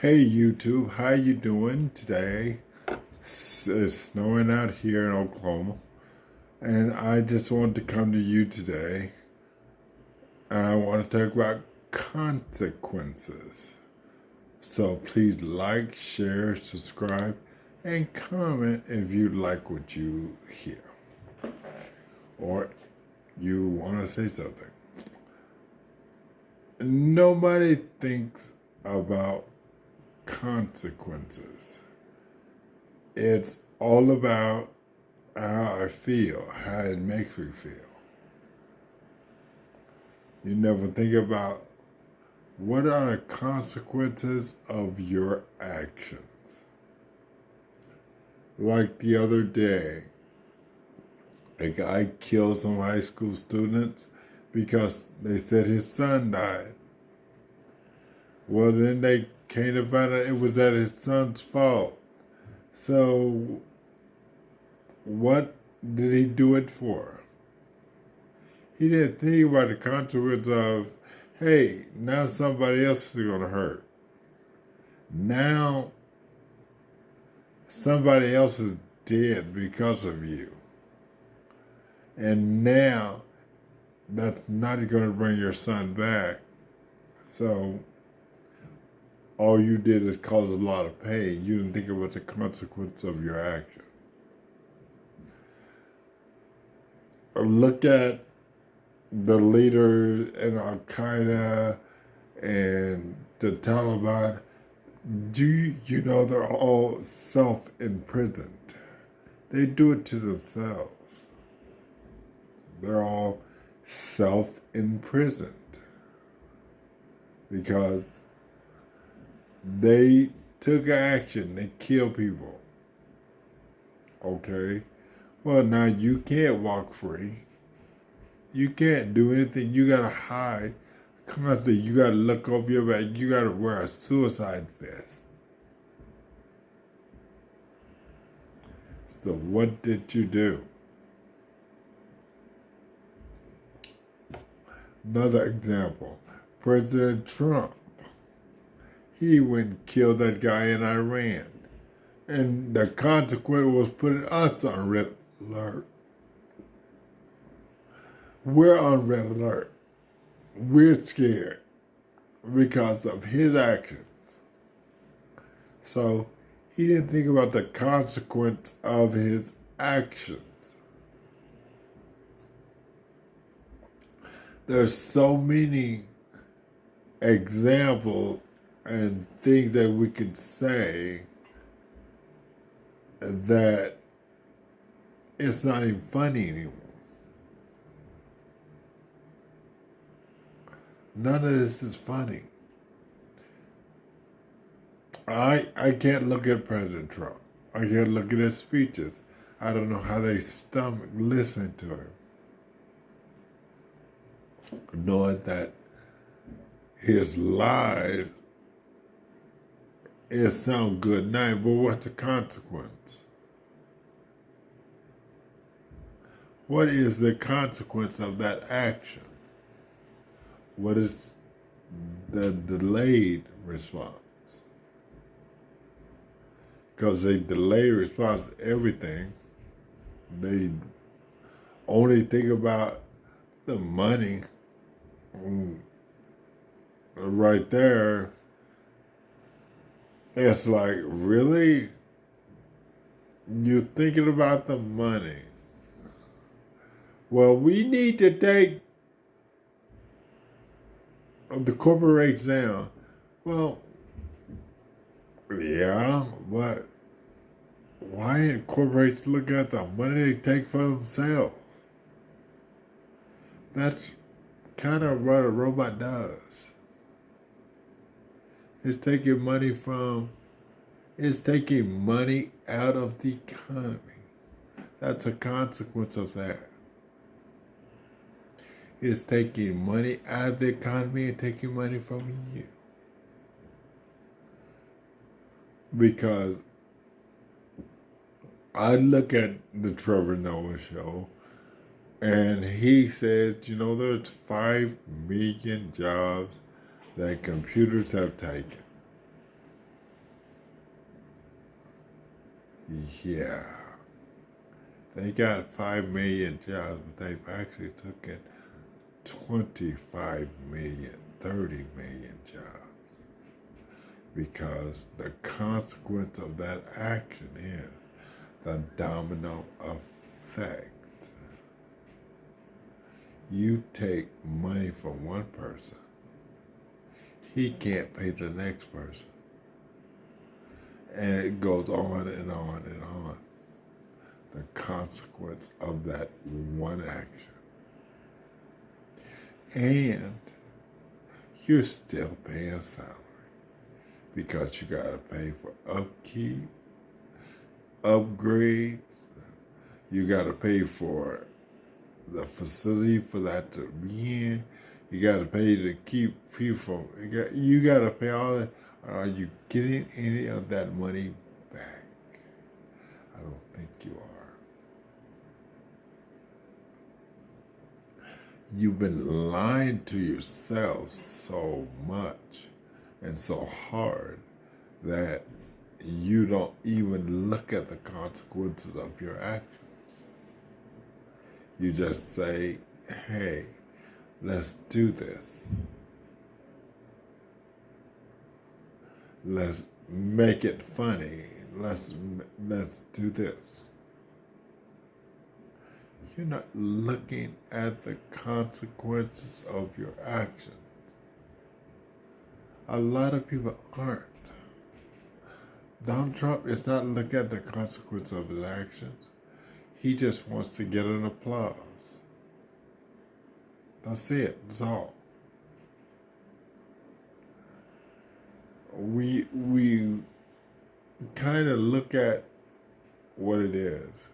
Hey YouTube, how you doing today? It's snowing out here in Oklahoma, and I just wanted to come to you today, and I want to talk about consequences. So please like, share, subscribe, and comment if you like what you hear or you want to say something. Nobody thinks about consequences. It's all about how I feel, how it makes me feel. You never think about what are the consequences of your actions. Like the other day, a guy killed some high school students because they said his son died. Well, then they came to find out it was at his son's fault. So, what did he do it for? He didn't think about the consequence of, hey, now somebody else is going to hurt. Now somebody else is dead because of you. And now that's not going to bring your son back. So all you did is cause a lot of pain. You didn't think about the consequence of your action. Or look at the leaders in Al Qaeda and the Taliban. Do you know they're all self-imprisoned? They do it to themselves. They're all self-imprisoned because they took action. They killed people. Okay? Well, now you can't walk free. You can't do anything. You gotta hide. Constantly, you gotta look over your back. You gotta wear a suicide vest. So what did you do? Another example, President Trump. He went and killed that guy in Iran. And the consequence was putting us on red alert. We're on red alert. We're scared because of his actions. So he didn't think about the consequence of his actions. There's so many examples and things that we can say that it's not even funny anymore. None of this is funny. I can't look at President Trump. I can't look at his speeches. I don't know how they stomach listening to him. Knowing that his lies, it sounds good now, but what's the consequence? What is the consequence of that action? What is the delayed response? Because they delay response to everything. They only think about the money. Right there, it's like, really? You're thinking about the money. Well, we need to take the corporate rates down. Well, yeah, but why didn't corporations look at the money they take for themselves? That's kind of what a robot does. It's taking money out of the economy. That's a consequence of that. It's taking money out of the economy and taking money from you. Because I look at the Trevor Noah show, and he says, there's 5 million jobs that computers have taken. Yeah, they got 5 million jobs, but they've actually taken 25 million, 30 million jobs, because the consequence of that action is the domino effect. You take money from one person, he can't pay the next person. And it goes on and on and on. The consequence of that one action. And you're still paying salary because you got to pay for upkeep, upgrades. You got to pay for the facility for that to be in. You got to pay to keep people. You got to pay all that. Are you getting any of that money back? I don't think you are. You've been lying to yourself so much and so hard that you don't even look at the consequences of your actions. You just say, hey, let's do this. Let's make it funny. Let's do this. You're not looking at the consequences of your actions. A lot of people aren't. Donald Trump is not looking at the consequence of his actions. He just wants to get an applause. That's it. That's all. We kind of look at what it is.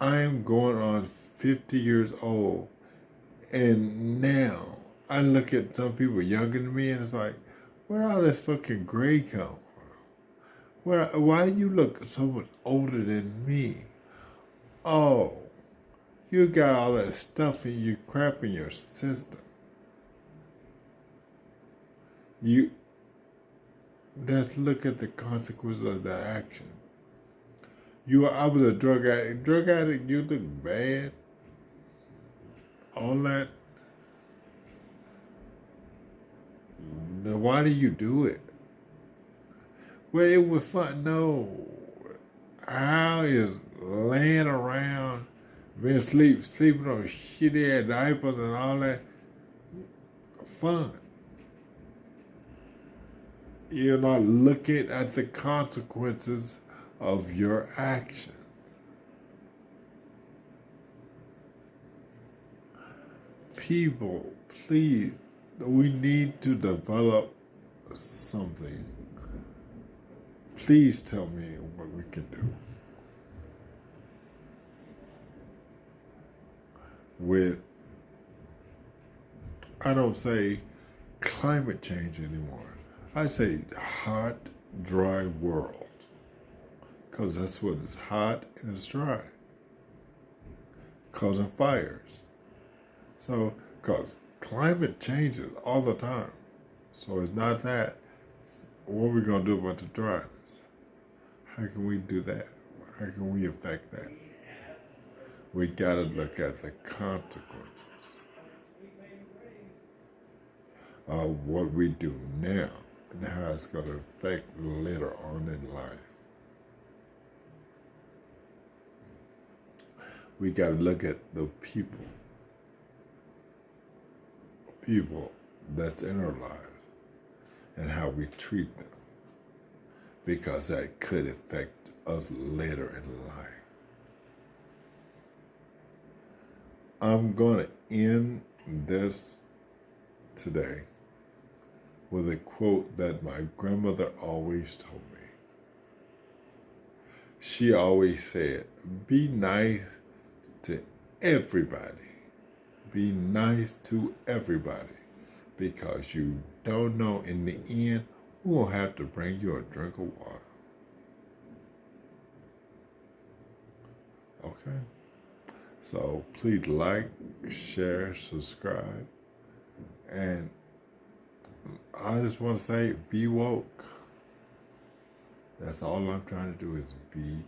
I'm going on 50 years old, and now I look at some people younger than me, and it's like, where all this fucking gray come from? Why do you look so much older than me? Oh, you got all that stuff in your crap in your system. Let's look at the consequences of that action. I was a drug addict. Drug addict, you look bad. All that. Then why do you do it? Well, it was fun. No. How is laying around, being sleeping on shitty diapers and all that fun? You're not looking at the consequences of your actions. People, please, we need to develop something. Please tell me what we can do with, I don't say climate change anymore. I say hot, dry world, because that's what it's hot and it's dry, causing fires. So, because climate changes all the time, so it's not that. What are we going to do about the dryness? How can we do that? How can we affect that? We got to look at the consequences of what we do now and how it's going to affect later on in life. We got to look at the people that's in our lives and how we treat them, because that could affect us later in life. I'm going to end this today with a quote that my grandmother always told me. She always said, be nice to everybody. Be nice to everybody, because you don't know in the end who will have to bring you a drink of water. Okay? So please like, share, subscribe, and I just want to say, be woke. That's all I'm trying to do is be